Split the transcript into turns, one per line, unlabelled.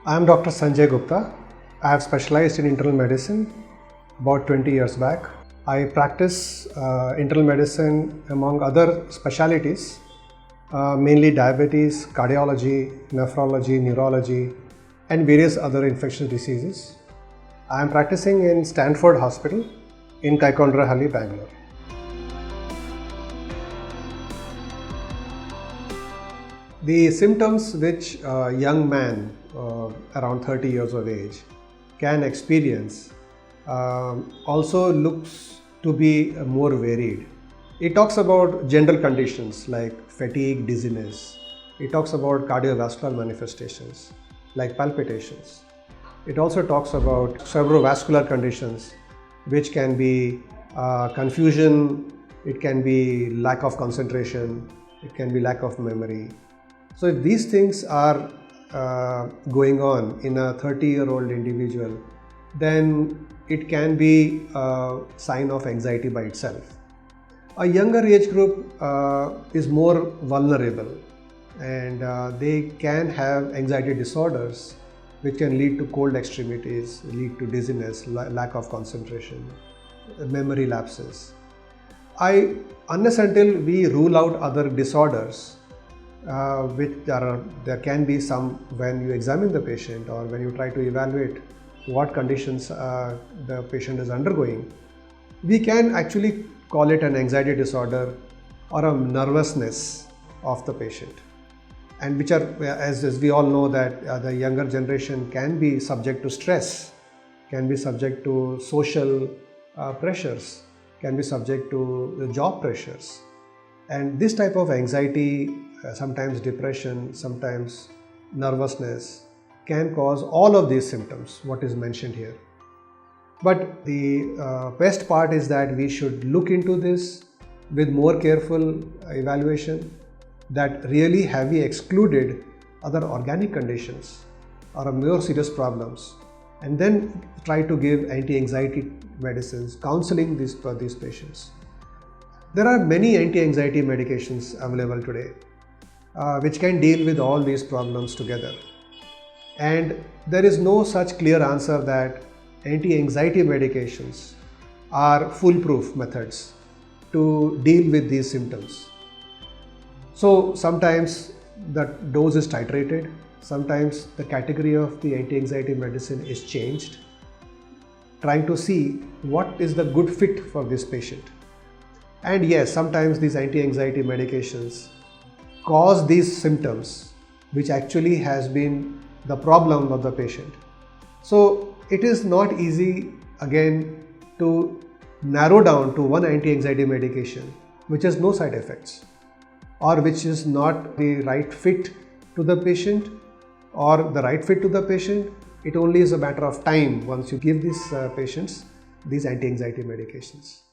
I am Dr. Sanjay Gupta. I have specialized in internal medicine about 20 years back. I practice internal medicine among other specialties, mainly diabetes, cardiology, nephrology, neurology, and various other infectious diseases. I am practicing in Stanford Hospital in Kaikondrahalli, Bangalore. The symptoms which a young man around 30 years of age can experience also looks to be more varied. It talks about general conditions like fatigue, dizziness. It talks about cardiovascular manifestations like palpitations. It also talks about cerebrovascular conditions, which can be confusion, it can be lack of concentration, it can be lack of memory. So if these things are going on in a 30-year-old individual, then it can be a sign of anxiety by itself. A younger age group is more vulnerable, and they can have anxiety disorders which can lead to cold extremities, lead to dizziness, lack of concentration, memory lapses. Unless until we rule out other disorders, there can be some when you examine the patient or when you try to evaluate what conditions the patient is undergoing, we can actually call it an anxiety disorder or a nervousness of the patient, and which are, as we all know, that the younger generation can be subject to stress, can be subject to social pressures, can be subject to job pressures, and this type of anxiety, sometimes depression, sometimes nervousness, can cause all of these symptoms, what is mentioned here. But the best part is that we should look into this with more careful evaluation, that really have we excluded other organic conditions or more serious problems, and then try to give anti-anxiety medicines, counseling these patients. There are many anti-anxiety medications available today, which can deal with all these problems together. And there is no such clear answer that anti-anxiety medications are foolproof methods to deal with these symptoms. So sometimes the dose is titrated, sometimes the category of the anti-anxiety medicine is changed, trying to see what is the good fit for this patient. And yes, sometimes these anti-anxiety medications cause these symptoms, which actually has been the problem of the patient. So it is not easy again to narrow down to one anti-anxiety medication which has no side effects, or which is not the right fit to the patient or the right fit to the patient. It only is a matter of time once you give these patients these anti-anxiety medications.